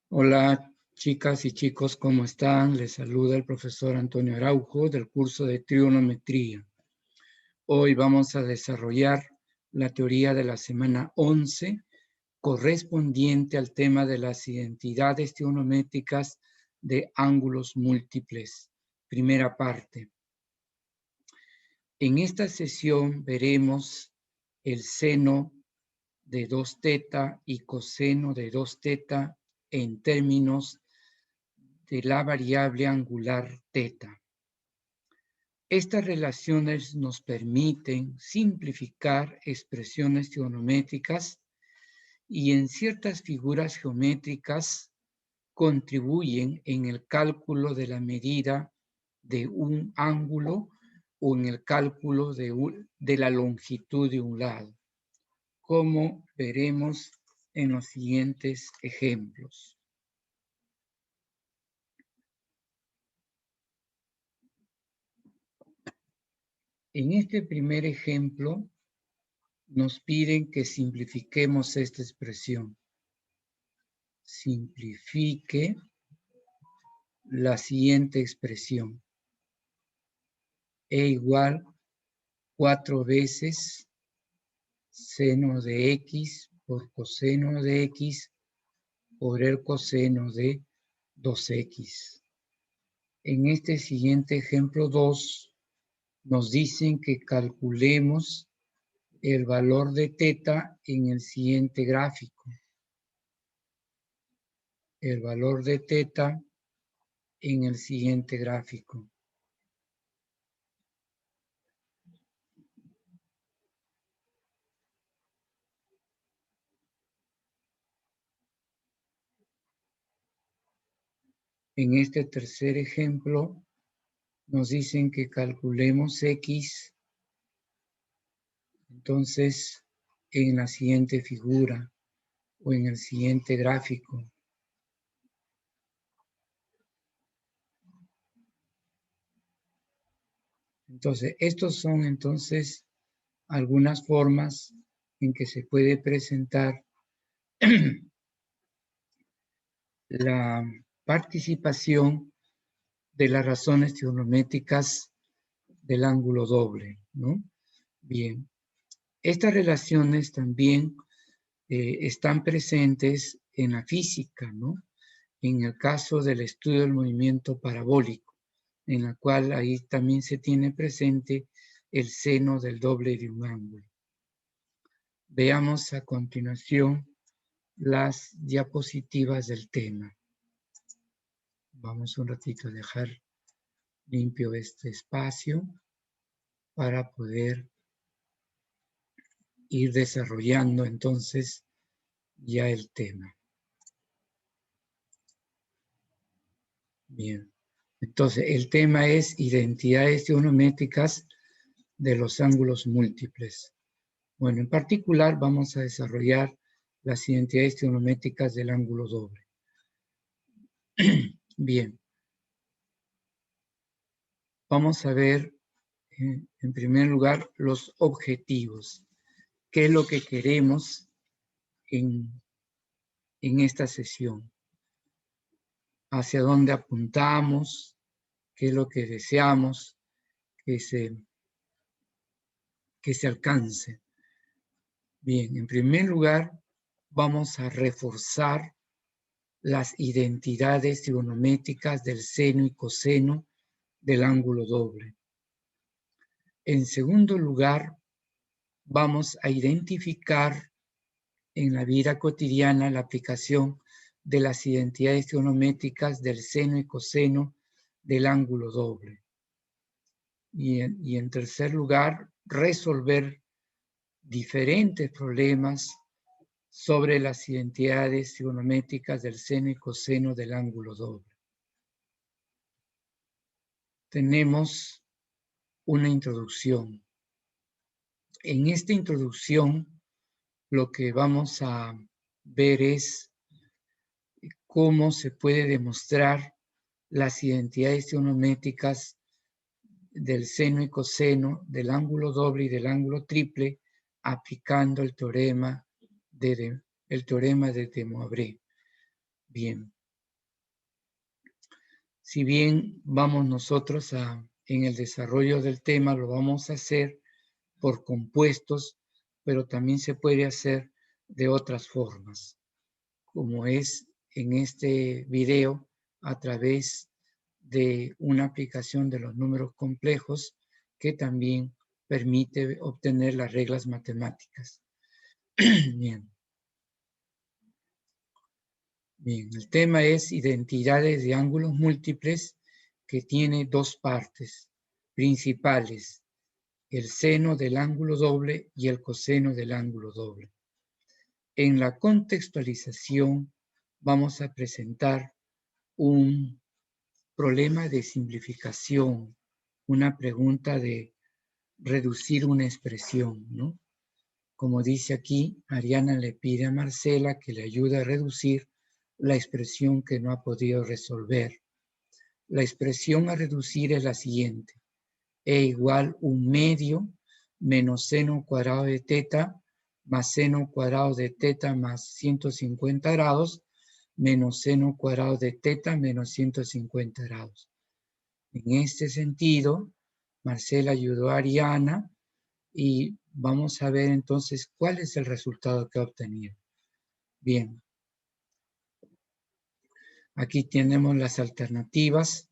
Hola, chicas y chicos, ¿cómo están? Les saluda el profesor Antonio Araujo del curso de Trigonometría. Hoy vamos a desarrollar la teoría de la semana 11, correspondiente al tema de las identidades trigonométricas de ángulos múltiples. Primera parte. En esta sesión veremos el seno de 2θ y coseno de 2θ en términos de la variable angular θ. Estas relaciones nos permiten simplificar expresiones trigonométricas y en ciertas figuras geométricas contribuyen en el cálculo de la medida de un ángulo o en el cálculo de la longitud de un lado, como veremos en los siguientes ejemplos. En este primer ejemplo, nos piden que simplifiquemos esta expresión. Simplifique la siguiente expresión. E igual 4 veces seno de x por coseno de x por el coseno de 2x. En este siguiente ejemplo 2, nos dicen que calculemos el valor de θ en el siguiente gráfico. El valor de θ en el siguiente gráfico. En este tercer ejemplo, nos dicen que calculemos x, entonces, en la siguiente figura o en el siguiente gráfico. Entonces, estos son entonces algunas formas en que se puede presentar la participación de las razones trigonométricas del ángulo doble, ¿no? Bien, estas relaciones también están presentes en la física, ¿no? En el caso del estudio del movimiento parabólico, en la cual ahí también se tiene presente el seno del doble de un ángulo. Veamos a continuación las diapositivas del tema. Vamos un ratito a dejar limpio este espacio para poder ir desarrollando entonces ya el tema. Bien, entonces el tema es identidades trigonométricas de los ángulos múltiples. Bueno, en particular vamos a desarrollar las identidades trigonométricas del ángulo doble. Bien, vamos a ver en primer lugar los objetivos. ¿Qué es lo que queremos en esta sesión? ¿Hacia dónde apuntamos? ¿Qué es lo que deseamos que se alcance? Bien, en primer lugar, vamos a reforzar las identidades trigonométricas del seno y coseno del ángulo doble. En segundo lugar, vamos a identificar en la vida cotidiana la aplicación de las identidades trigonométricas del seno y coseno del ángulo doble. Y en tercer lugar, resolver diferentes problemas sobre las identidades trigonométricas del seno y coseno del ángulo doble. Tenemos una introducción. En esta introducción, lo que vamos a ver es cómo se puede demostrar las identidades trigonométricas del seno y coseno del ángulo doble y del ángulo triple aplicando el teorema de De Moivre. Bien, Si bien vamos nosotros en el desarrollo del tema, lo vamos a hacer por compuestos, pero también se puede hacer de otras formas, como es en este video a través de una aplicación de los números complejos que también permite obtener las reglas matemáticas. Bien. Bien, el tema es identidades de ángulos múltiples que tiene dos partes principales, el seno del ángulo doble y el coseno del ángulo doble. En la contextualización vamos a presentar un problema de simplificación, una pregunta de reducir una expresión, ¿no? Como dice aquí, Ariana le pide a Marcela que le ayude a reducir la expresión que no ha podido resolver. La expresión a reducir es la siguiente. E igual 1/2 menos seno cuadrado de teta más seno cuadrado de teta más 150 grados menos seno cuadrado de teta menos 150 grados. En este sentido, Marcela ayudó a Ariana y vamos a ver entonces cuál es el resultado que ha obtenido. Bien. Aquí tenemos las alternativas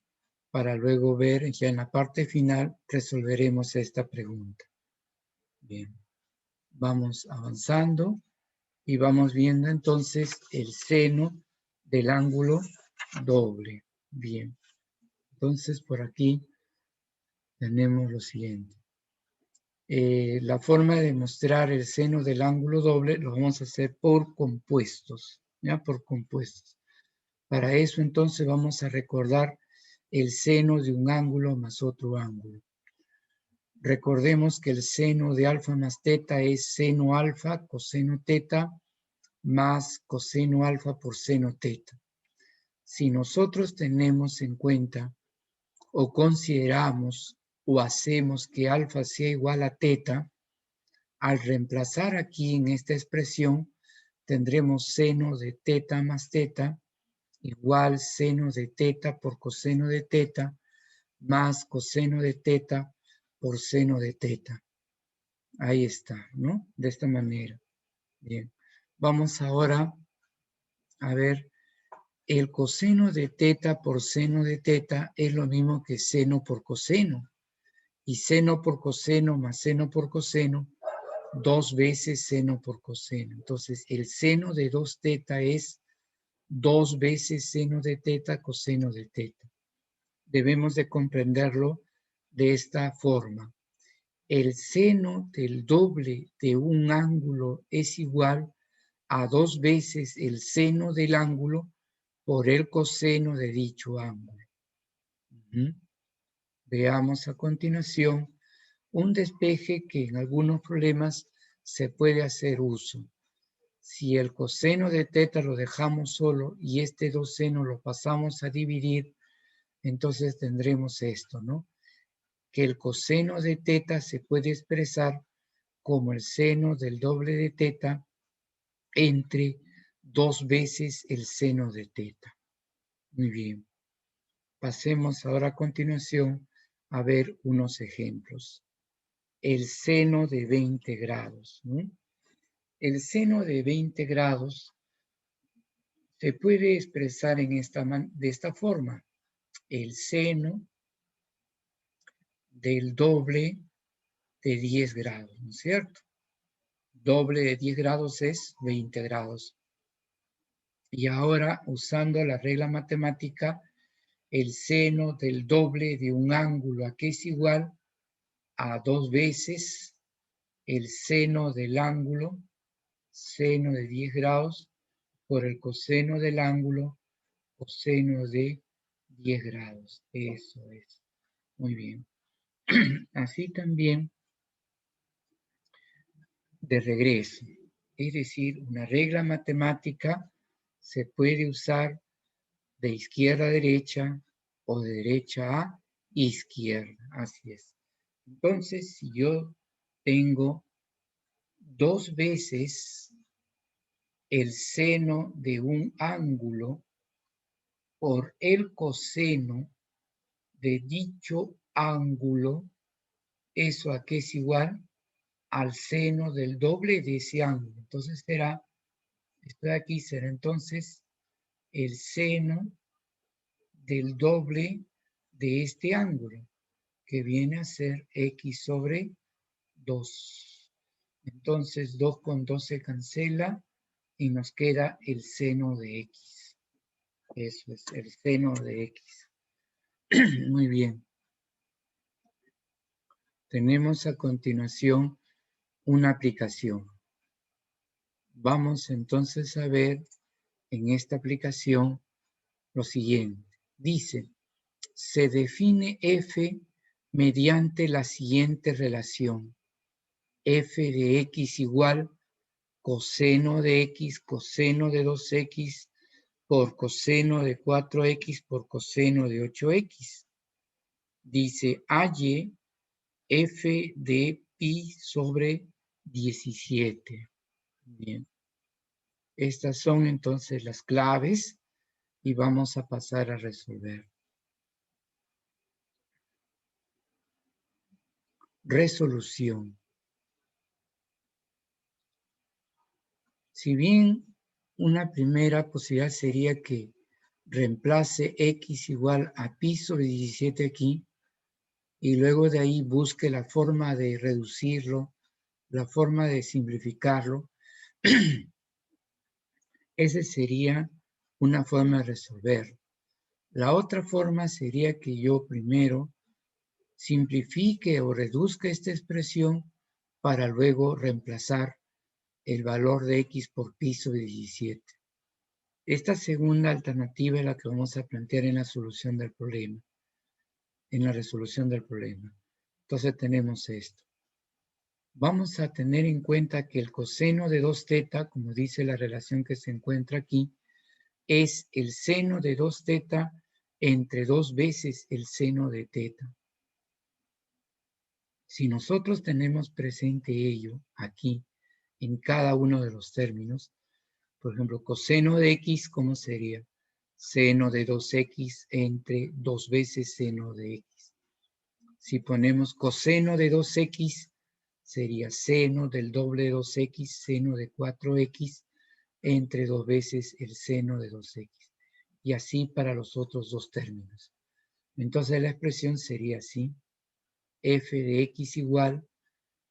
para luego ver, ya en la parte final resolveremos esta pregunta. Bien. Vamos avanzando y vamos viendo entonces el seno del ángulo doble. Bien. Entonces por aquí tenemos lo siguiente. La forma de mostrar el seno del ángulo doble lo vamos a hacer por compuestos, ¿ya? Por compuestos. Para eso entonces vamos a recordar el seno de un ángulo más otro ángulo. Recordemos que el seno de alfa más teta es seno alfa coseno teta más coseno alfa por seno teta. Si nosotros tenemos en cuenta o consideramos o hacemos que alfa sea igual a teta, al reemplazar aquí en esta expresión tendremos seno de teta más teta igual seno de teta por coseno de teta más coseno de teta por seno de teta. Ahí está, ¿no? De esta manera. Bien. Vamos ahora a ver, el coseno de teta por seno de teta es lo mismo que seno por coseno. Y seno por coseno más seno por coseno, 2 veces seno por coseno. Entonces, el seno de 2 teta es 2 veces seno de teta coseno de teta. Debemos de comprenderlo de esta forma. El seno del doble de un ángulo es igual a 2 veces el seno del ángulo por el coseno de dicho ángulo. Veamos a continuación un despeje que en algunos problemas se puede hacer uso. Si el coseno de teta lo dejamos solo y este 2 seno lo pasamos a dividir, entonces tendremos esto, ¿no? Que el coseno de teta se puede expresar como el seno del doble de teta entre 2 veces el seno de teta. Muy bien. Pasemos ahora a continuación a ver unos ejemplos. El seno de 20 grados. ¿No? El seno de 20 grados se puede expresar de esta forma. El seno del doble de 10 grados, ¿no es cierto? Doble de 10 grados es 20 grados. Y ahora, usando la regla matemática, el seno del doble de un ángulo aquí es igual a 2 veces el seno del ángulo, seno de 10 grados, por el coseno del ángulo, coseno de 10 grados. Eso es. Muy bien. Así también, de regreso. Es decir, una regla matemática se puede usar de izquierda a derecha o de derecha a izquierda. Así es. Entonces, si yo tengo 2 veces el seno de un ángulo por el coseno de dicho ángulo, ¿eso a qué es igual? Al seno del doble de ese ángulo. Entonces será, esto de aquí será entonces el seno del doble de este ángulo, que viene a ser x sobre 2. Entonces 2 con 2 se cancela y nos queda el seno de x. Eso es el seno de x. Muy bien. Tenemos a continuación una aplicación. Vamos entonces a ver en esta aplicación lo siguiente. Dice, se define f mediante la siguiente relación. F de x igual coseno de x, coseno de 2x, por coseno de 4x, por coseno de 8x. Dice, halle f de pi sobre 17. Bien. Estas son entonces las claves y vamos a pasar a resolver. Resolución. Si bien una primera posibilidad sería que reemplace x igual a pi sobre 17 aquí y luego de ahí busque la forma de reducirlo, la forma de simplificarlo, esa sería una forma de resolver. La otra forma sería que yo primero simplifique o reduzca esta expresión para luego reemplazar el valor de x por pi sobre 17. Esta segunda alternativa es la que vamos a plantear en la solución del problema, en la resolución del problema. Entonces tenemos esto. Vamos a tener en cuenta que el coseno de 2θ, como dice la relación que se encuentra aquí, es el seno de 2θ entre 2 veces el seno de θ. Si nosotros tenemos presente ello aquí, en cada uno de los términos, por ejemplo, coseno de x, ¿cómo sería? Seno de 2x entre 2 veces seno de x. Si ponemos coseno de 2x, sería seno del doble de 2x, seno de 4x, entre 2 veces el seno de 2x. Y así para los otros dos términos. Entonces la expresión sería así. F de x igual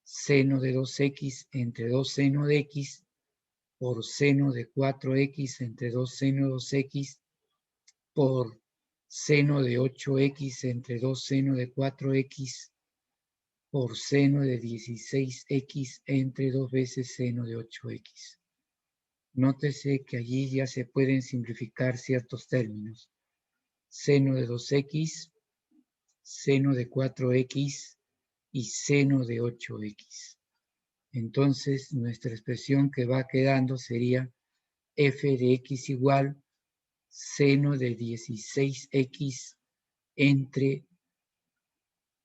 seno de 2x entre 2 seno de x por seno de 4x entre 2 seno de 2x por seno de 8x entre 2 seno de 4x por seno de 16x entre 2 veces seno de 8x. Nótese que allí ya se pueden simplificar ciertos términos. Seno de 2x, seno de 4x y seno de 8x. Entonces, nuestra expresión que va quedando sería f de x igual seno de 16x entre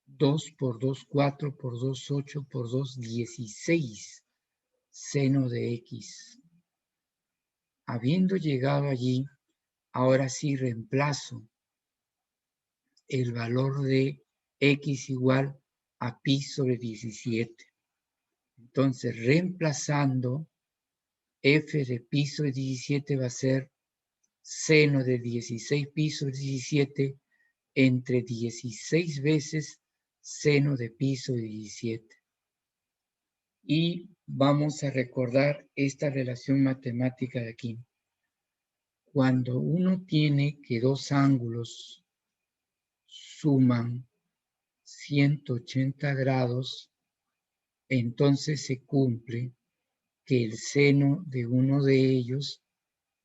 2 por 2, 4 por 2, 8 por 2, 16 seno de x. Habiendo llegado allí, ahora sí reemplazo el valor de x igual a pi sobre 17. Entonces, reemplazando, f de pi sobre 17 va a ser seno de 16 pi sobre 17 entre 16 veces seno de pi sobre 17. Y vamos a recordar esta relación matemática de aquí. Cuando uno tiene que dos ángulos suman 180 grados, entonces se cumple que el seno de uno de ellos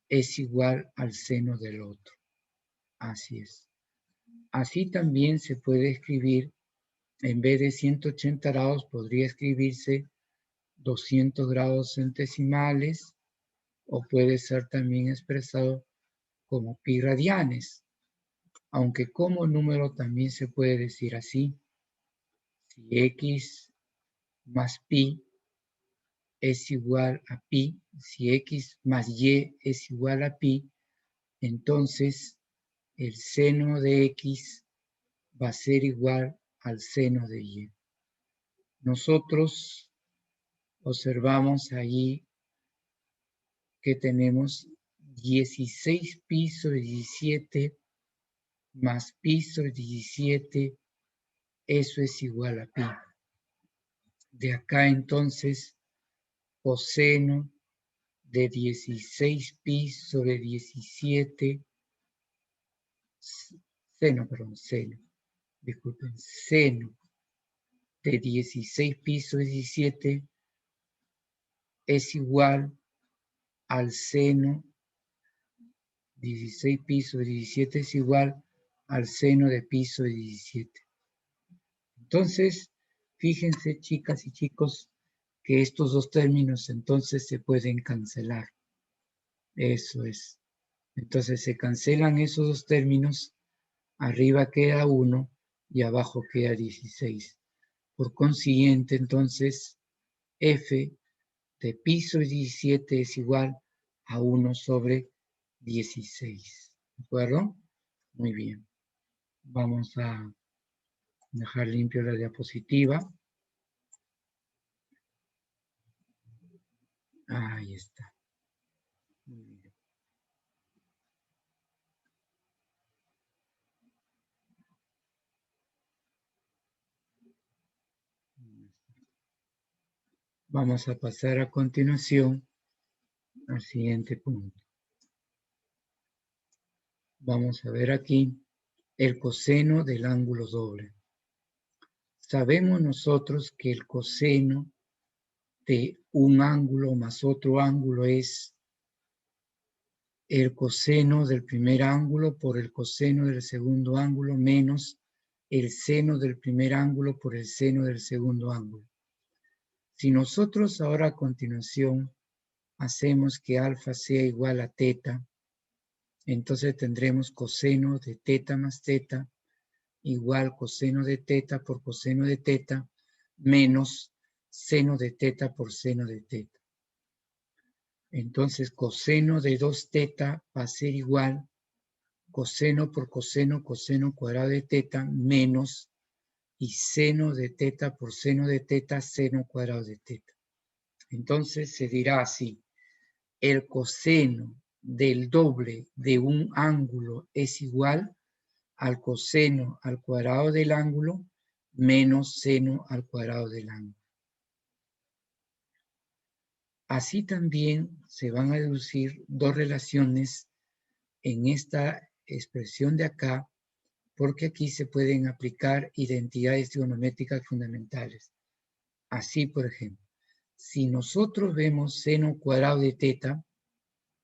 es igual al seno del otro. Así es. Así también se puede escribir, en vez de 180 grados, podría escribirse 200 grados centesimales, o puede ser también expresado como pi radianes, aunque como número también se puede decir así. Si x más pi es igual a pi, si x más y es igual a pi, entonces el seno de X va a ser igual al seno de Y. Nosotros observamos allí que tenemos 16 pi sobre 17 más pi sobre 17, eso es igual a pi. De acá entonces, coseno de 16 pi sobre 17, seno de 16 pi sobre 17 es igual al seno, 16 pi sobre 17 es igual al seno de pi sobre 17. Entonces, fíjense, chicas y chicos, que estos dos términos entonces se pueden cancelar. Eso es. Entonces se cancelan esos dos términos, arriba queda 1 y abajo queda 16. Por consiguiente, entonces, f de pi sobre 17 es igual a 1 sobre 16. ¿De acuerdo? Muy bien. Vamos a dejar limpio la diapositiva. Ahí está. Muy bien. Vamos a pasar a continuación al siguiente punto. Vamos a ver aquí el coseno del ángulo doble. Sabemos nosotros que el coseno de un ángulo más otro ángulo es el coseno del primer ángulo por el coseno del segundo ángulo menos el seno del primer ángulo por el seno del segundo ángulo. Si nosotros ahora a continuación hacemos que alfa sea igual a teta, entonces tendremos coseno de teta más teta igual coseno de teta por coseno de teta menos seno de teta por seno de teta. Entonces coseno de 2 teta va a ser igual coseno por coseno cuadrado de teta menos y seno de teta por seno de teta seno cuadrado de teta. Entonces se dirá así, el coseno del doble de un ángulo es igual al coseno al cuadrado del ángulo menos seno al cuadrado del ángulo. Así también se van a deducir dos relaciones en esta expresión de acá, porque aquí se pueden aplicar identidades trigonométricas fundamentales. Así, por ejemplo, si nosotros vemos seno cuadrado de teta,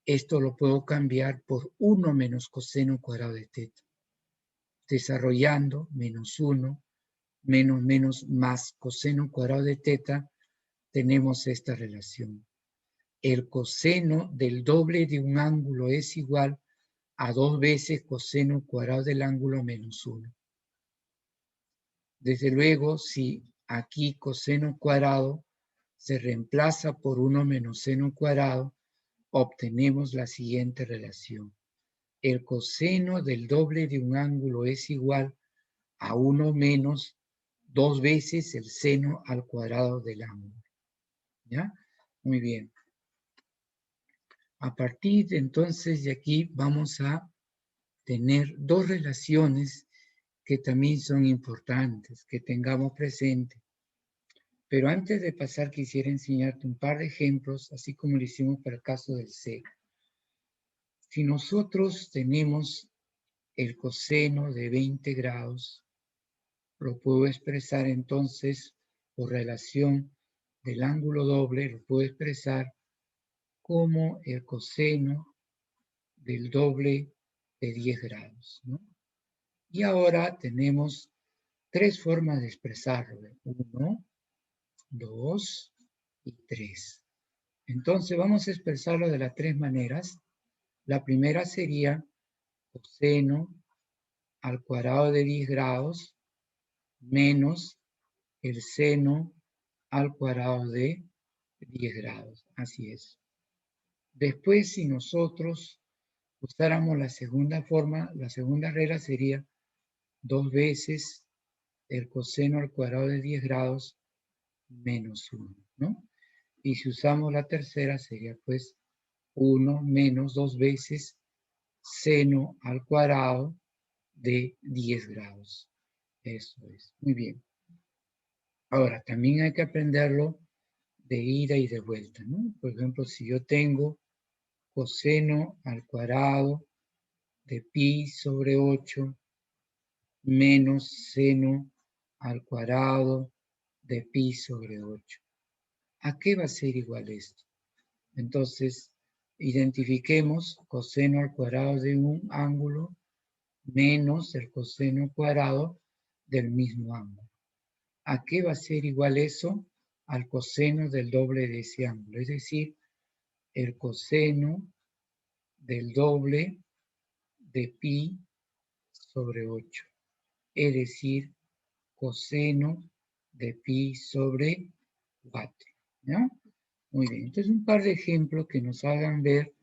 esto lo puedo cambiar por 1 menos coseno cuadrado de teta. Desarrollando menos 1, menos más coseno cuadrado de teta, tenemos esta relación. El coseno del doble de un ángulo es igual a 2 veces coseno cuadrado del ángulo menos 1. Desde luego, si aquí coseno cuadrado se reemplaza por 1 menos seno cuadrado, obtenemos la siguiente relación. El coseno del doble de un ángulo es igual a 1 menos 2 veces el seno al cuadrado del ángulo. ¿Ya? Muy bien. A partir de entonces de aquí vamos a tener dos relaciones que también son importantes, que tengamos presente. Pero antes de pasar quisiera enseñarte un par de ejemplos, así como lo hicimos para el caso del seno. Si nosotros tenemos el coseno de 20 grados, lo puedo expresar entonces por relación del ángulo doble, lo puedo expresar como el coseno del doble de 10 grados, ¿no? Y ahora tenemos tres formas de expresarlo: 1, 2 y 3. Entonces vamos a expresarlo de las tres maneras. La primera sería coseno al cuadrado de 10 grados menos el seno al cuadrado de 10 grados. Así es. Después, si nosotros usáramos la segunda forma, la segunda regla sería 2 veces el coseno al cuadrado de 10 grados menos 1, ¿no? Y si usamos la tercera sería pues 1 menos 2 veces seno al cuadrado de 10 grados. Eso es, muy bien. Ahora, también hay que aprenderlo de ida y de vuelta, ¿no? Por ejemplo, si yo tengo coseno al cuadrado de pi sobre 8 menos seno al cuadrado de pi sobre 8. ¿A qué va a ser igual esto? Entonces, identifiquemos coseno al cuadrado de un ángulo menos el coseno cuadrado del mismo ángulo. ¿A qué va a ser igual eso? Al coseno del doble de ese ángulo, es decir, el coseno del doble de pi sobre 8, es decir, coseno de pi sobre 4. ¿Ya? Muy bien, entonces un par de ejemplos que nos hagan ver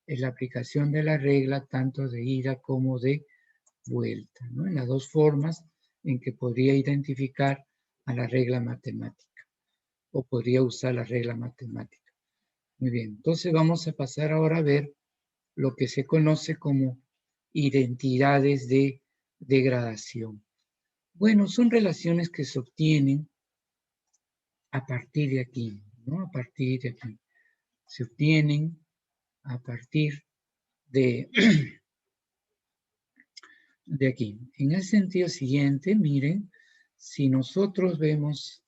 la aplicación de la regla tanto de ida como de vuelta, ¿no? En las dos formas en que podría identificar a la regla matemática o podría usar la regla matemática. Muy bien, entonces vamos a pasar ahora a ver lo que se conoce como identidades de degradación. Bueno, son relaciones que se obtienen a partir de aquí, ¿no? A partir de aquí. Se obtienen a partir de, de aquí. En el sentido siguiente, miren, si nosotros vemos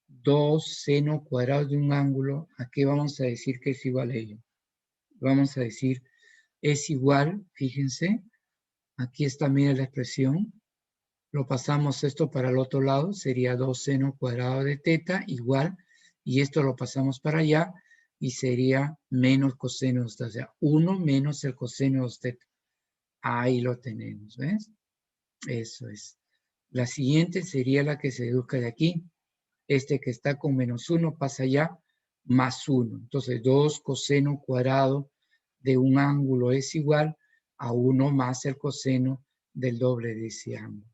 2 seno cuadrado de un ángulo, ¿a qué vamos a decir que es igual a ello? Vamos a decir, es igual, fíjense, aquí está, miren la expresión, lo pasamos esto para el otro lado, sería 2 seno cuadrado de teta igual, y esto lo pasamos para allá, y sería menos coseno de teta, o sea, 1 menos el coseno de teta. Ahí lo tenemos, ¿ves? Eso es. La siguiente sería la que se deduzca de aquí. Este que está con menos 1 pasa allá, más 1. Entonces, 2 coseno cuadrado de un ángulo es igual a 1 más el coseno del doble de ese ángulo.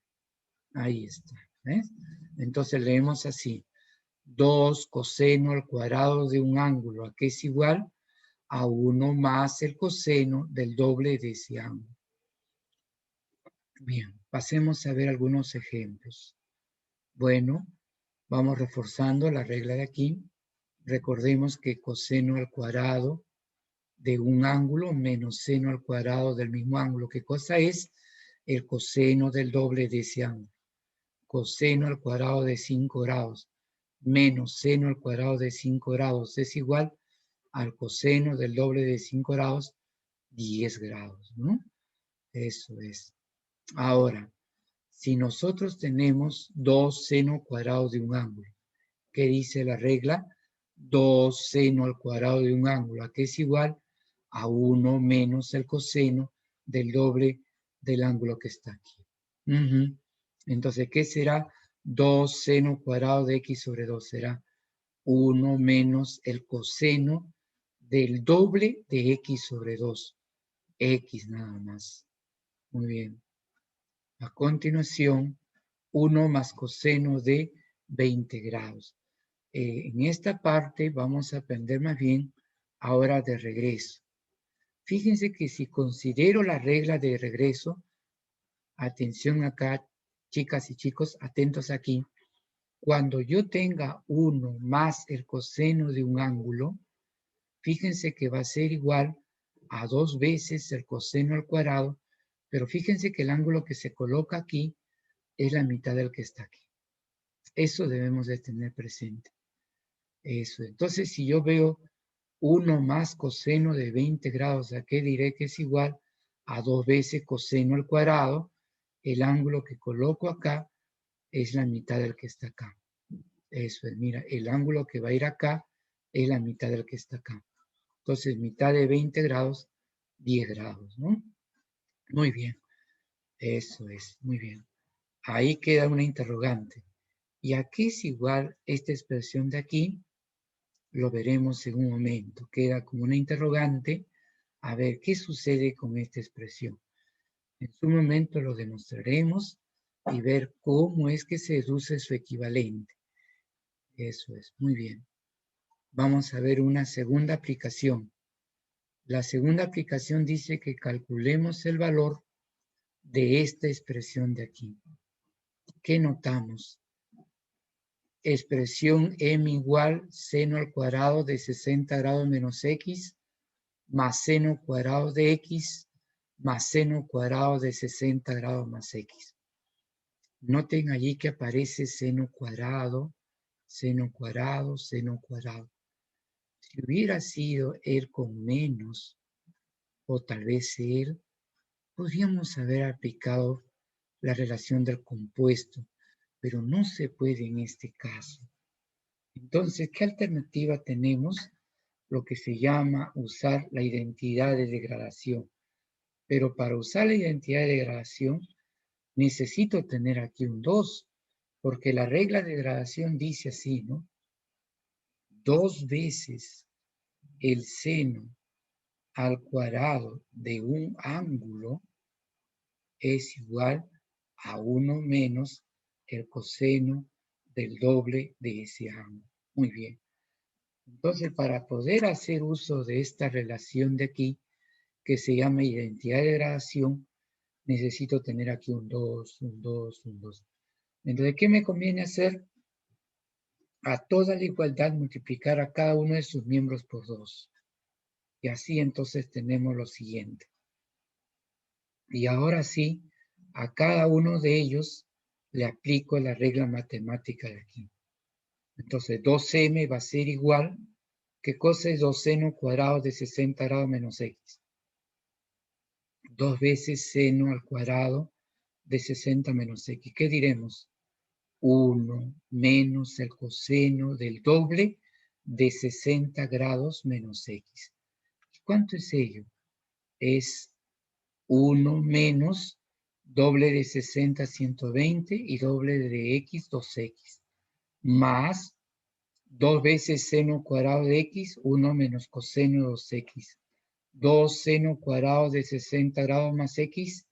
Ahí está. ¿Ves? Entonces leemos así. 2 coseno al cuadrado de un ángulo, ¿a qué es igual? A 1 más el coseno del doble de ese ángulo. Bien, pasemos a ver algunos ejemplos. Bueno, vamos reforzando la regla de aquí. Recordemos que coseno al cuadrado de un ángulo menos seno al cuadrado del mismo ángulo. ¿Qué cosa es? El coseno del doble de ese ángulo. Coseno al cuadrado de 5 grados menos seno al cuadrado de 5 grados es igual al coseno del doble de 5 grados, 10 grados, ¿no? Eso es. Ahora, si nosotros tenemos 2 seno cuadrados de un ángulo, ¿qué dice la regla? 2 seno al cuadrado de un ángulo, ¿a qué es igual? A 1 menos el coseno del doble del ángulo que está aquí. Entonces, ¿qué será? 2 seno cuadrado de x sobre 2 será 1 menos el coseno del doble de x sobre 2. X nada más. Muy bien. A continuación, 1 más coseno de 20 grados. En esta parte vamos a aprender más bien ahora de regreso. Fíjense que si considero la regla de regreso, atención acá, chicas y chicos, atentos aquí. Cuando yo tenga 1 más el coseno de un ángulo, fíjense que va a ser igual a 2 veces el coseno al cuadrado, pero fíjense que el ángulo que se coloca aquí es la mitad del que está aquí. Eso debemos de tener presente. Eso. Entonces, si yo veo 1 más coseno de 20 grados, ¿a qué diré que es igual? A 2 veces coseno al cuadrado. El ángulo que coloco acá es la mitad del que está acá. Eso es, mira, el ángulo que va a ir acá es la mitad del que está acá. Entonces, mitad de 20 grados, 10 grados, ¿no? Muy bien. Eso es, muy bien. Ahí queda una interrogante. ¿Y a qué es igual esta expresión de aquí? Lo veremos en un momento. Queda como una interrogante A ver, ¿qué sucede con esta expresión? En su momento lo demostraremos y ver cómo es que se deduce su equivalente. Eso es, muy bien. Vamos a ver una segunda aplicación. La segunda aplicación dice que calculemos el valor de esta expresión de aquí. ¿Qué notamos? Expresión m igual seno al cuadrado de 60 grados menos x más seno cuadrado de x más seno cuadrado de 60 grados más x. Noten allí que aparece seno cuadrado, seno cuadrado, seno cuadrado. Si hubiera sido él con menos, o tal vez él, podríamos haber aplicado la relación del compuesto, pero no se puede en este caso. Entonces, ¿qué alternativa tenemos? Lo que se llama usar la identidad de degradación. Pero para usar la identidad de degradación, necesito tener aquí un 2, porque la regla de degradación dice así, ¿no? 2 veces el seno al cuadrado de un ángulo es igual a 1 menos el coseno del doble de ese ángulo. Muy bien. Entonces, para poder hacer uso de esta relación de aquí, que se llama identidad de degradación, necesito tener aquí un 2, un 2, un 2. Entonces, ¿qué me conviene hacer? A toda la igualdad multiplicar a cada uno de sus miembros por 2. Y así entonces tenemos lo siguiente. Y ahora sí, a cada uno de ellos le aplico la regla matemática de aquí. Entonces 2m va a ser igual, ¿qué cosa es 2 seno cuadrado de 60 grados menos x? 2 veces seno al cuadrado de 60 menos x. ¿Qué diremos? 1 menos el coseno del doble de 60 grados menos x. ¿Cuánto es ello? Es 1 menos doble de 60, 120 y doble de x, 2x. Más 2 veces seno cuadrado de x, 1 menos coseno de 2x. 2 seno cuadrado de 60 grados más x,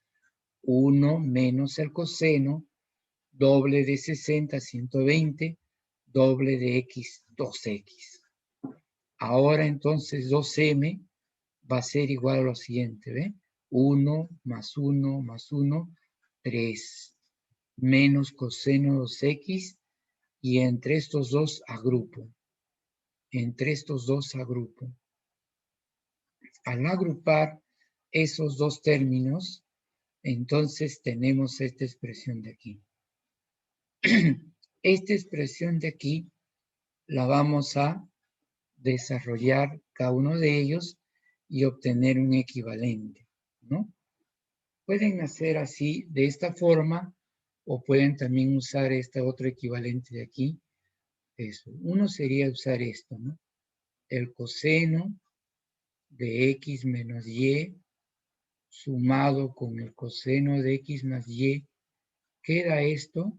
1 menos el coseno, doble de 60, 120, doble de x, 2x. Ahora entonces 2m va a ser igual a lo siguiente, ¿ve? 1 más 1 más 1, 3, menos coseno 2x, y entre estos dos agrupo. Entre estos dos agrupo. Al agrupar esos dos términos, entonces tenemos esta expresión de aquí. Esta expresión de aquí la vamos a desarrollar cada uno de ellos y obtener un equivalente, ¿no? Pueden hacer así, de esta forma, o pueden también usar este otro equivalente de aquí. Eso. Uno sería usar esto, ¿no? El coseno de x menos y sumado con el coseno de x más y, queda esto.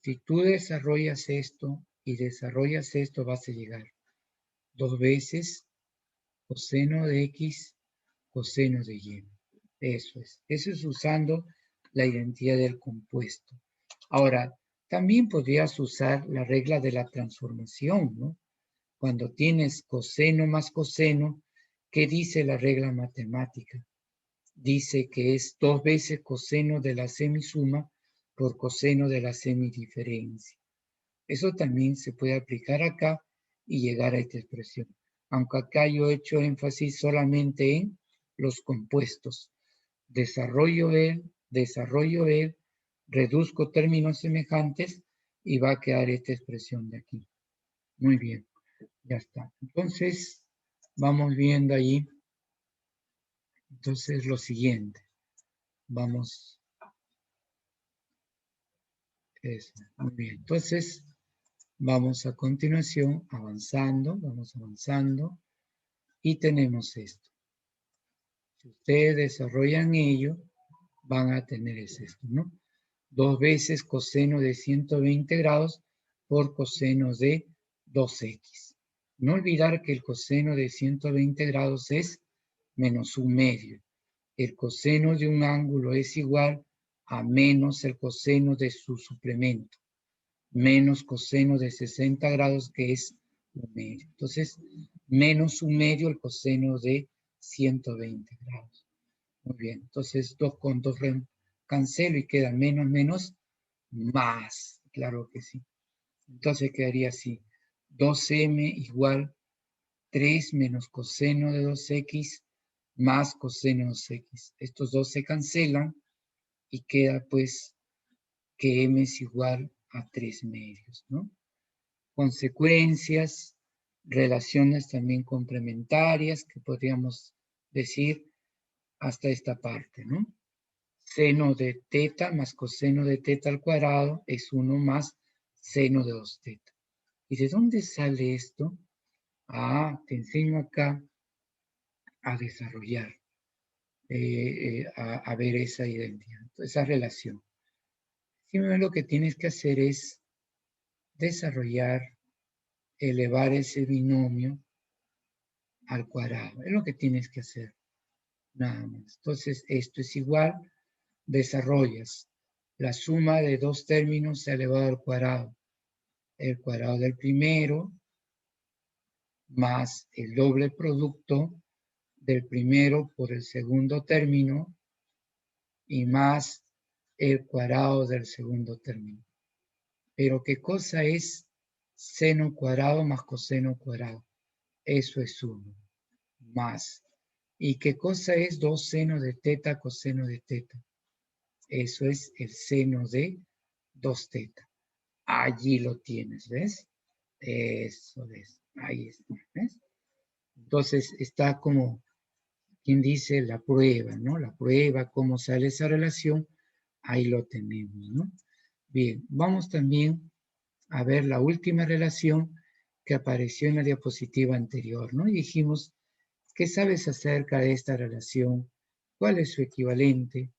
Si tú desarrollas esto y desarrollas esto, vas a llegar 2 veces coseno de x, coseno de y. Eso es usando la identidad del compuesto. Ahora, también podrías usar la regla de la transformación, ¿no? Cuando tienes coseno más coseno, ¿qué dice la regla matemática? Dice que es 2 veces coseno de la semisuma por coseno de la semidiferencia. Eso también se puede aplicar acá y llegar a esta expresión. Aunque acá yo he hecho énfasis solamente en los compuestos. Desarrollo el, reduzco términos semejantes y va a quedar esta expresión de aquí. Muy bien, ya está. Entonces, vamos viendo allí. Entonces, lo siguiente. Vamos. Eso, muy bien. Entonces, vamos a continuación avanzando, vamos avanzando y tenemos esto. Si ustedes desarrollan ello, van a tener esto, ¿no? 2 veces coseno de 120 grados por coseno de 2x. No olvidar que el coseno de 120 grados es menos 1/2. El coseno de un ángulo es igual a menos el coseno de su suplemento, menos coseno de 60 grados, que es 1/2. Entonces, menos 1/2 el coseno de 120 grados. Muy bien, entonces 2 con 2 cancelo y queda menos, menos, más. Claro que sí. Entonces quedaría así. 2m igual 3 menos coseno de 2x más coseno de 2x. Estos dos se cancelan y queda pues que m es igual a 3/2, ¿no? Consecuencias, relaciones también complementarias que podríamos decir hasta esta parte, ¿no? Seno de teta más coseno de teta al cuadrado es 1 más seno de 2 teta. ¿Y de dónde sale esto? Ah, te enseño acá a desarrollar, a ver esa identidad, esa relación. Simplemente lo que tienes que hacer es desarrollar, elevar ese binomio al cuadrado. Es lo que tienes que hacer, nada más. Entonces, esto es igual, desarrollas la suma de dos términos elevado al cuadrado. El cuadrado del primero más el doble producto del primero por el segundo término y más el cuadrado del segundo término. Pero ¿qué cosa es seno cuadrado más coseno cuadrado? Eso es 1 más. ¿Y qué cosa es 2 seno de teta coseno de teta? Eso es el seno de 2 teta. Allí lo tienes, ¿ves? Eso es. Ahí está, ¿ves? Entonces está como quien dice la prueba, ¿no? La prueba, cómo sale esa relación, ahí lo tenemos, ¿no? Bien, vamos también a ver la última relación que apareció en la diapositiva anterior, ¿no? Y dijimos, ¿qué sabes acerca de esta relación? ¿Cuál es su equivalente?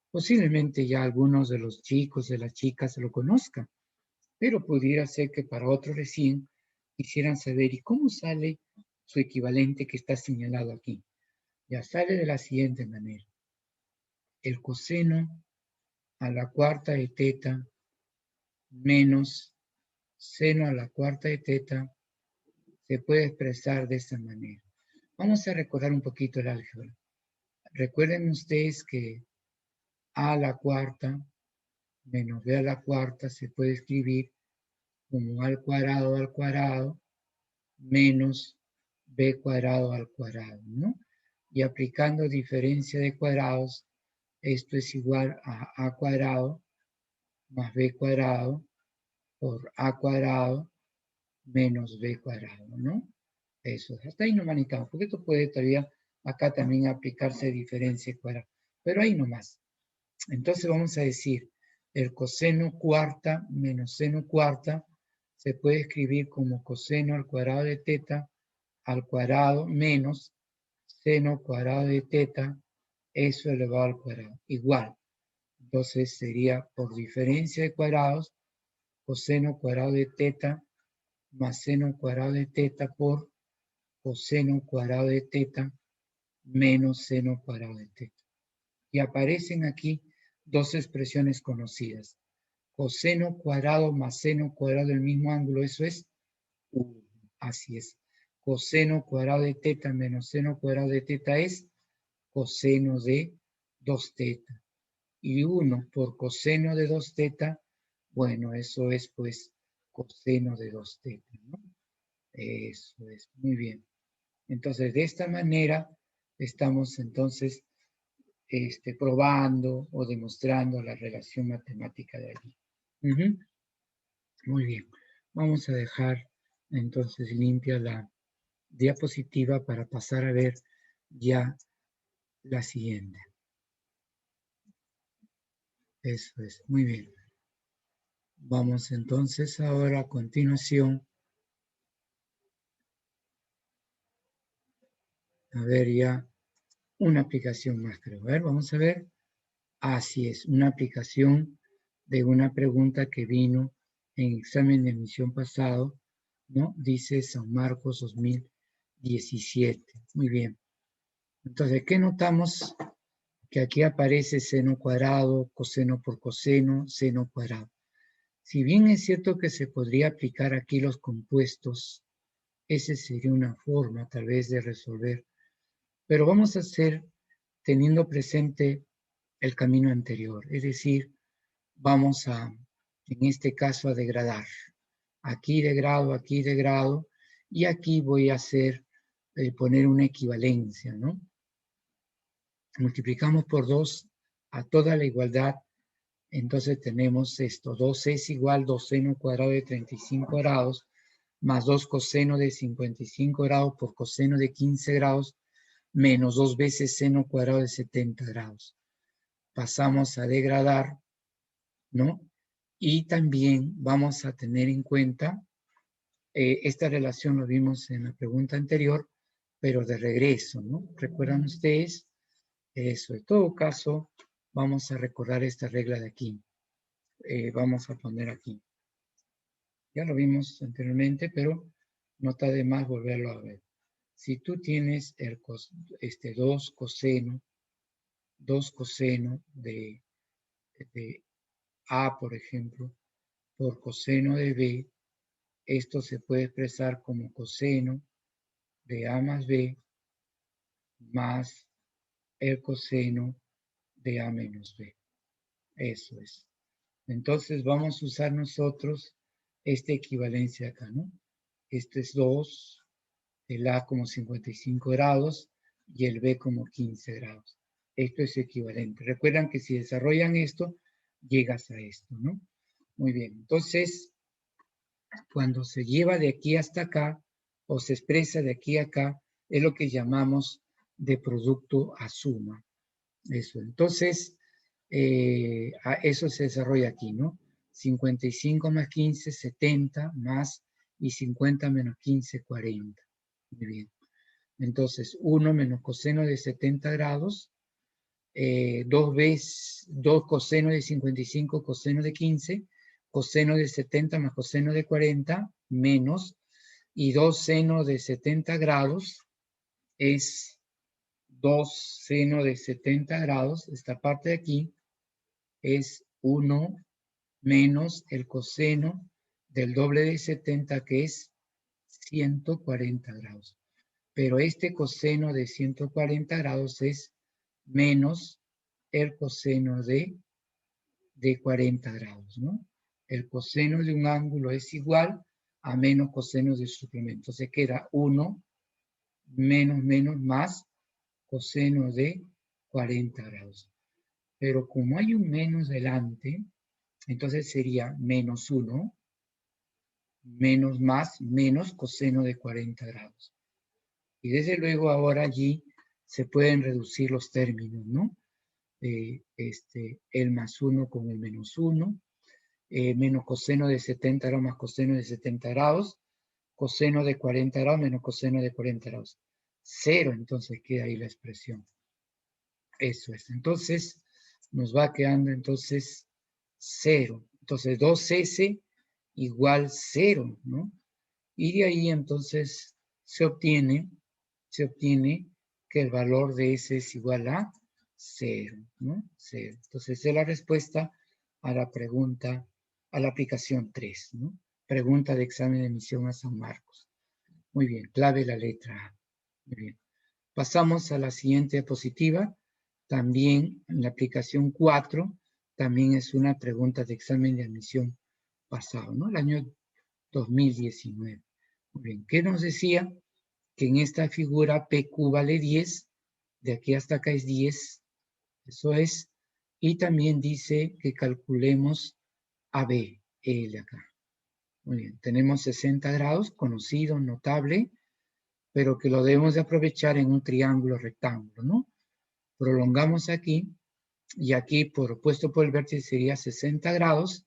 Posiblemente ya algunos de los chicos, de las chicas lo conozcan, pero pudiera ser que para otros recién quisieran saber, ¿y cómo sale su equivalente que está señalado aquí? Ya sale de la siguiente manera. El coseno a la cuarta de teta menos seno a la cuarta de teta se puede expresar de esta manera. Vamos a recordar un poquito el álgebra. Recuerden ustedes que a la cuarta menos b a la cuarta se puede escribir como al cuadrado menos b cuadrado al cuadrado, ¿no? Y aplicando diferencia de cuadrados, esto es igual a cuadrado más b cuadrado por a cuadrado menos b cuadrado, ¿no? Eso, hasta ahí no manejamos, porque esto puede todavía acá también aplicarse diferencia de cuadrado, pero ahí nomás. Entonces vamos a decir, el coseno cuarta menos seno cuarta se puede escribir como coseno al cuadrado de teta al cuadrado menos seno cuadrado de teta, eso elevado al cuadrado, igual. Entonces sería por diferencia de cuadrados, coseno cuadrado de teta más seno cuadrado de teta por coseno cuadrado de teta menos seno cuadrado de teta. Y aparecen aquí dos expresiones conocidas. Coseno cuadrado más seno cuadrado del mismo ángulo, eso es 1. Así es. Coseno cuadrado de teta menos seno cuadrado de teta es coseno de 2 teta. Y 1 por coseno de 2 teta, bueno, eso es pues coseno de 2 teta, ¿no? Eso es, muy bien. Entonces, de esta manera estamos entonces probando o demostrando la relación matemática de allí. Muy bien. Vamos a dejar entonces limpia la diapositiva para pasar a ver ya la siguiente. Eso es, muy bien. Vamos entonces ahora a continuación a ver ya una aplicación más, creo. A ver, vamos a ver. Así es, una aplicación de una pregunta que vino en examen de admisión pasado, ¿no? Dice San Marcos 2017. Muy bien. Entonces, ¿qué notamos? Que aquí aparece seno cuadrado, coseno por coseno, seno cuadrado. Si bien es cierto que se podría aplicar aquí los compuestos, esa sería una forma tal vez de resolver, pero vamos a hacer teniendo presente el camino anterior, es decir, vamos a, en este caso, a degradar. Aquí degrado, y aquí voy a hacer, poner una equivalencia, ¿no? Multiplicamos por 2 a toda la igualdad, entonces tenemos esto, 2 es igual 2 seno cuadrado de 35 grados, más 2 coseno de 55 grados por coseno de 15 grados, menos 2 veces seno cuadrado de 70 grados. Pasamos a degradar, ¿no? Y también vamos a tener en cuenta, esta relación lo vimos en la pregunta anterior, pero de regreso, ¿no? ¿Recuerdan ustedes? Eso, en todo caso, vamos a recordar esta regla de aquí. Vamos a poner aquí. Ya lo vimos anteriormente, pero no está de más volverlo a ver. Si tú tienes el 2 coseno de A, por ejemplo, por coseno de B, esto se puede expresar como coseno de A más B más el coseno de A menos B. Eso es. Entonces vamos a usar nosotros esta equivalencia acá, ¿no? Este es 2, el A como 55 grados y el B como 15 grados. Esto es equivalente. Recuerdan que si desarrollan esto, llegas a esto, ¿no? Muy bien. Entonces, cuando se lleva de aquí hasta acá o se expresa de aquí a acá, es lo que llamamos de producto a suma. Eso. Entonces, eso se desarrolla aquí, ¿no? 55 más 15, 70 más, y 50 menos 15, 40. Muy bien. Entonces, 1 menos coseno de 70 grados, 2 coseno de 55, coseno de 15, coseno de 70 más coseno de 40, menos, y 2 seno de 70 grados es 2 seno de 70 grados, esta parte de aquí, es 1 menos el coseno del doble de 70, que es 140 grados. Pero este coseno de 140 grados es menos el coseno de 40 grados, ¿no? El coseno de un ángulo es igual a menos coseno de suplemento. Se queda 1 menos más coseno de 40 grados. Pero como hay un menos delante, entonces sería menos 1 menos más menos coseno de 40 grados. Y desde luego ahora allí se pueden reducir los términos, ¿no? El más 1 con el menos 1, menos coseno de 70 grados más coseno de 70 grados, coseno de 40 grados menos coseno de 40 grados. 0, entonces queda ahí la expresión. Eso es. Entonces nos va quedando entonces 0. Entonces 2s igual 0, ¿no? Y de ahí entonces se obtiene que el valor de S es igual a 0, ¿no? 0. Entonces es la respuesta a la pregunta, a la aplicación 3, ¿no? Pregunta de examen de admisión a San Marcos. Muy bien, clave la letra A. Muy bien. Pasamos a la siguiente diapositiva. También en la aplicación 4, también es una pregunta de examen de admisión pasado, ¿no? El año 2019. Muy bien, ¿qué nos decía? Que en esta figura PQ vale 10, de aquí hasta acá es 10, eso es, y también dice que calculemos AB, el de acá. Muy bien, tenemos 60 grados, conocido, notable, pero que lo debemos de aprovechar en un triángulo rectángulo, ¿no? Prolongamos aquí, y aquí puesto por el vértice sería 60 grados,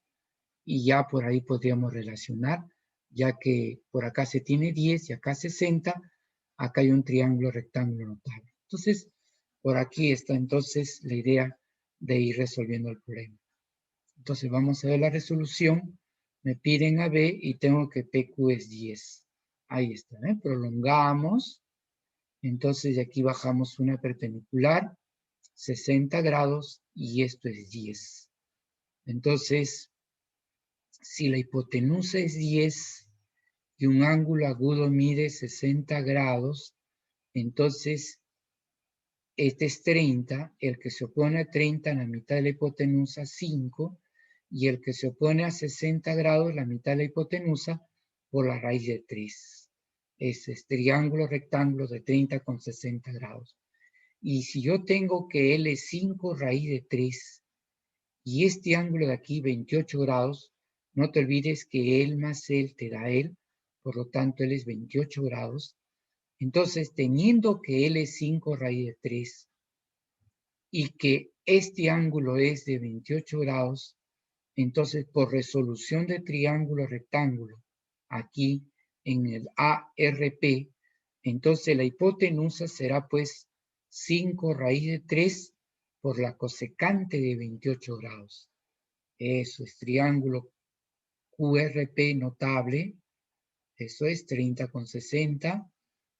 y ya por ahí podríamos relacionar, ya que por acá se tiene 10 y acá 60, acá hay un triángulo rectángulo notable. Entonces, por aquí está entonces la idea de ir resolviendo el problema. Entonces vamos a ver la resolución. Me piden AB y tengo que PQ es 10. Ahí está, ¿eh? Prolongamos Entonces de aquí bajamos una perpendicular, 60 grados, y esto es 10. Entonces, si la hipotenusa es 10 y un ángulo agudo mide 60 grados, entonces este es 30, el que se opone a 30 en la mitad de la hipotenusa, 5, y el que se opone a 60 grados, la mitad de la hipotenusa, por la raíz de 3. Ese es triángulo rectángulo de 30 con 60 grados. Y si yo tengo que L es 5 raíz de 3, y este ángulo de aquí, 28 grados, no te olvides que L más L te da L, por lo tanto L es 28 grados. Entonces, teniendo que L es 5 raíz de 3, y que este ángulo es de 28 grados, entonces por resolución de triángulo rectángulo, aquí en el ARP, entonces la hipotenusa será pues 5 raíz de 3 por la cosecante de 28 grados. Eso es triángulo QRP notable, eso es 30 con 60.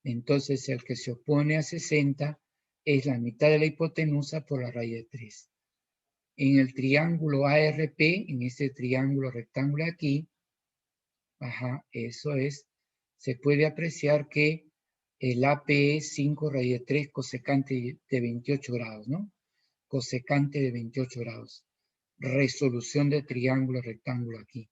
Entonces el que se opone a 60 es la mitad de la hipotenusa por la raíz de 3. En el triángulo ARP, en este triángulo rectángulo aquí, eso es, se puede apreciar que el AP es 5 raíz de 3 cosecante de 28 grados, ¿no? Cosecante de 28 grados. Resolución de triángulo rectángulo aquí.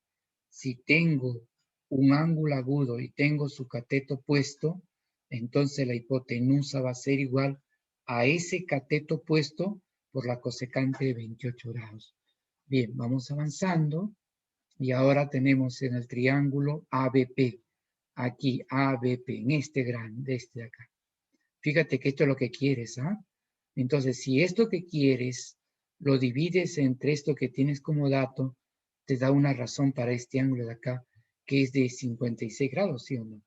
Si tengo un ángulo agudo y tengo su cateto puesto, entonces la hipotenusa va a ser igual a ese cateto puesto por la cosecante de 28 grados. Bien, vamos avanzando y ahora tenemos en el triángulo ABP, aquí ABP, en este grande, este de acá. Fíjate que esto es lo que quieres, ¿ah? Entonces, si esto que quieres lo divides entre esto que tienes como dato, te da una razón para este ángulo de acá, que es de 56 grados, ¿sí o no?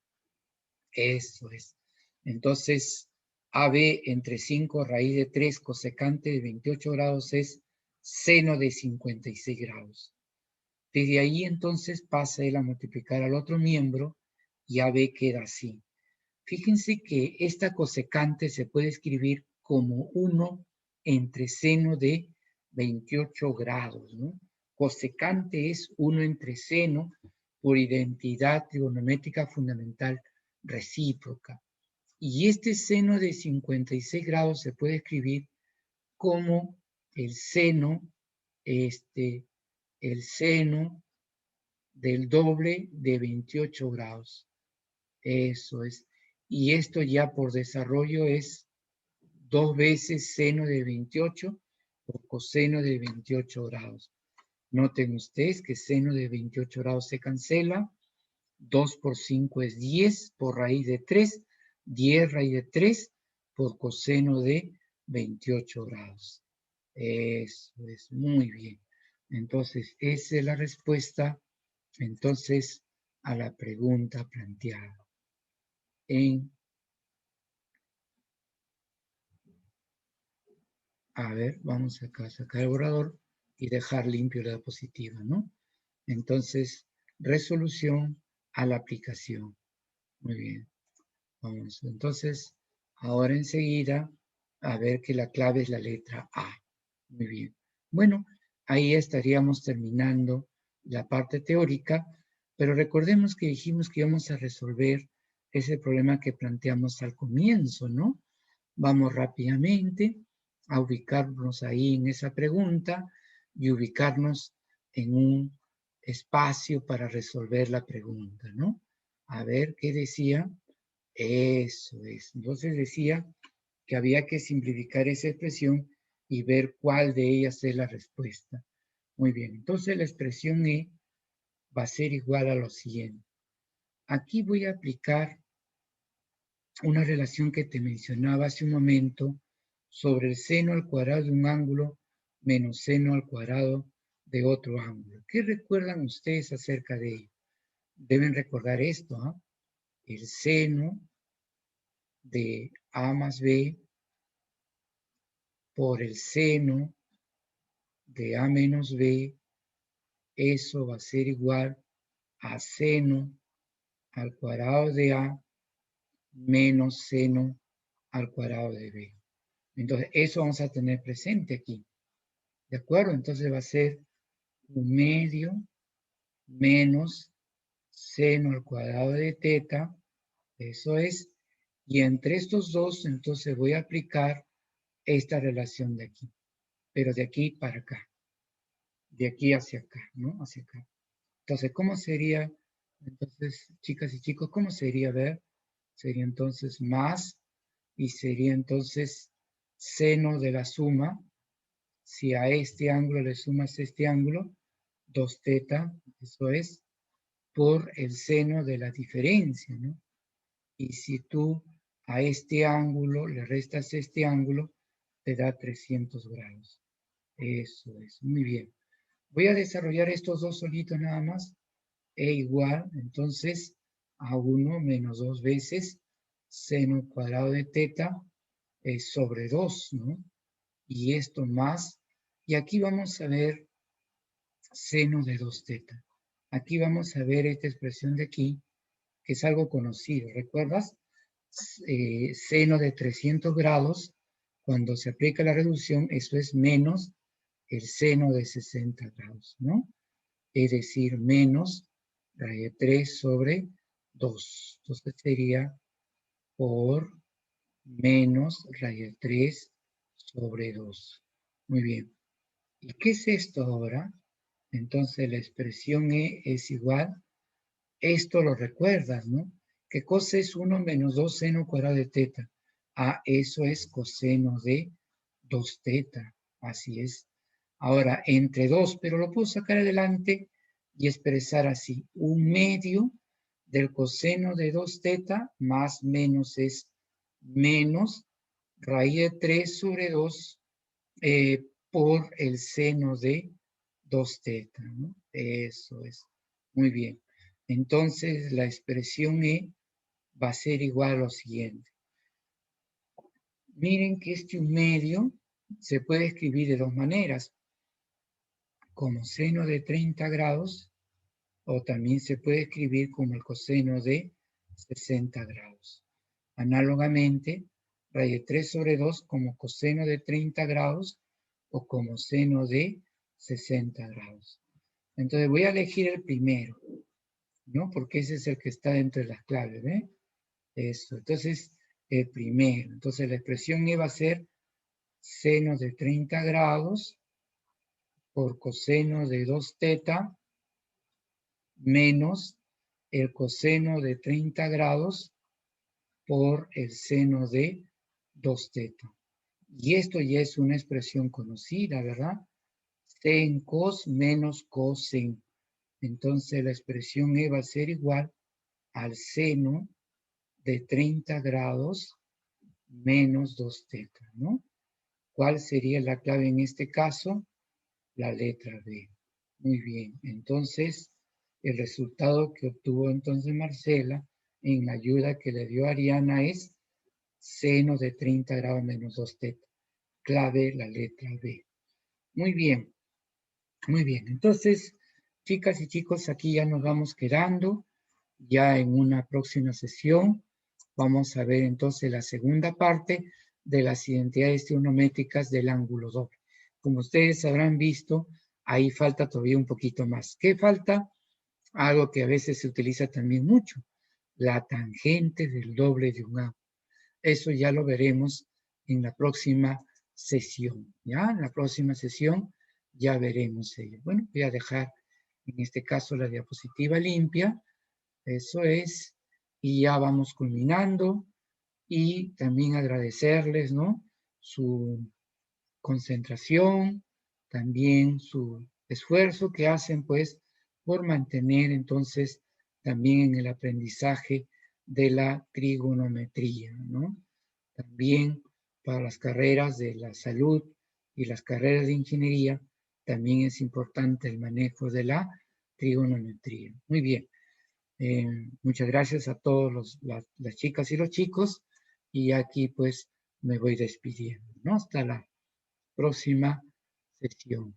Eso es. Entonces, AB entre 5 raíz de 3 cosecante de 28 grados es seno de 56 grados. Desde ahí entonces pasa él a multiplicar al otro miembro y AB queda así. Fíjense que esta cosecante se puede escribir como 1 entre seno de 28 grados, ¿no? Cosecante es 1 entre seno por identidad trigonométrica fundamental recíproca. Y este seno de 56 grados se puede escribir como el seno del doble de 28 grados. Eso es. Y esto ya por desarrollo es 2 veces seno de 28 por coseno de 28 grados. Noten ustedes que seno de 28 grados se cancela. 2 por 5 es 10 por raíz de 3. 10 raíz de 3 por coseno de 28 grados. Eso es muy bien. Entonces, esa es la respuesta, entonces, a la pregunta planteada. A ver, vamos acá a sacar el borrador y dejar limpio la diapositiva, ¿no? Entonces, resolución a la aplicación. Muy bien. Vamos, entonces, ahora enseguida, a ver que la clave es la letra A. Muy bien. Bueno, ahí estaríamos terminando la parte teórica, pero recordemos que dijimos que íbamos a resolver ese problema que planteamos al comienzo, ¿no? Vamos rápidamente a ubicarnos ahí en esa pregunta y ubicarnos en un espacio para resolver la pregunta, ¿no? A ver qué decía. Eso es. Entonces decía que había que simplificar esa expresión y ver cuál de ellas es la respuesta. Muy bien, entonces la expresión E va a ser igual a lo siguiente. Aquí voy a aplicar una relación que te mencionaba hace un momento sobre el seno al cuadrado de un ángulo menos seno al cuadrado de otro ángulo. ¿Qué recuerdan ustedes acerca de ello? Deben recordar esto, ¿eh? El seno de A más B por el seno de A menos B, eso va a ser igual a seno al cuadrado de A menos seno al cuadrado de b. Entonces, eso vamos a tener presente aquí. ¿De acuerdo? Entonces va a ser 1/2 menos seno al cuadrado de teta. Eso es. Y entre estos dos, entonces voy a aplicar esta relación de aquí. Pero de aquí para acá. De aquí hacia acá, ¿no? Hacia acá. Entonces, ¿cómo sería? Entonces, chicas y chicos, ¿cómo sería? A ver, sería entonces más y sería entonces seno de la suma. Si a este ángulo le sumas este ángulo, 2 teta, eso es, por el seno de la diferencia, ¿no? Y si tú a este ángulo le restas este ángulo, te da 300 grados. Eso es, muy bien. Voy a desarrollar estos dos solitos nada más. E igual, entonces, a 1 menos 2 veces seno cuadrado de teta sobre 2, ¿no? Y esto más, y aquí vamos a ver seno de 2 teta. Aquí vamos a ver esta expresión de aquí, que es algo conocido. ¿Recuerdas? Seno de 300 grados, cuando se aplica la reducción, eso es menos el seno de 60 grados, ¿no? Es decir, menos raíz de 3 sobre 2. Entonces sería por menos raíz de 3 sobre 2. Muy bien. ¿Y qué es esto ahora? Entonces la expresión E es igual. Esto lo recuerdas, ¿no? ¿Qué cosa es 1 menos 2 seno cuadrado de teta? Ah, eso es coseno de 2 teta. Así es. Ahora, entre 2, pero lo puedo sacar adelante y expresar así. 1/2 del coseno de 2 teta más menos es menos raíz de 3 sobre 2 por el seno de 2 teta, ¿no? Eso es. Muy bien. Entonces, la expresión E va a ser igual a lo siguiente. Miren que este 1/2 se puede escribir de dos maneras. Como seno de 30 grados, o también se puede escribir como el coseno de 60 grados. Análogamente, raíz de 3 sobre 2 como coseno de 30 grados o como seno de 60 grados. Entonces voy a elegir el primero, ¿no? Porque ese es el que está entre las claves, ¿ve? Eso, entonces el primero. Entonces la expresión iba a ser seno de 30 grados por coseno de 2 teta menos el coseno de 30 grados por el seno de 2 teta. Y esto ya es una expresión conocida, ¿verdad? Sen cos menos cosen. Entonces la expresión E va a ser igual al seno de 30 grados menos 2 teta, ¿no? ¿Cuál sería la clave en este caso? La letra B. Muy bien, entonces el resultado que obtuvo entonces Marcela en la ayuda que le dio Ariana es seno de 30 grados menos 2 teta. Clave la letra B. Muy bien, muy bien. Entonces, chicas y chicos, aquí ya nos vamos quedando. Ya en una próxima sesión vamos a ver entonces la segunda parte de las identidades trigonométricas del ángulo doble. Como ustedes habrán visto, ahí falta todavía un poquito más. ¿Qué falta? Algo que a veces se utiliza también mucho, la tangente del doble de un ángulo. Eso ya lo veremos en la próxima sesión. ¿Ya? En la próxima sesión ya veremos ello. Bueno, voy a dejar en este caso la diapositiva limpia. Eso es. Y ya vamos culminando. Y también agradecerles, ¿no? Su concentración, también su esfuerzo que hacen, pues, por mantener entonces también en el aprendizaje de la trigonometría, ¿no? También para las carreras de la salud y las carreras de ingeniería, también es importante el manejo de la trigonometría. Muy bien. Muchas gracias a todos las chicas y los chicos. Y aquí pues me voy despidiendo, ¿no? Hasta la próxima sesión.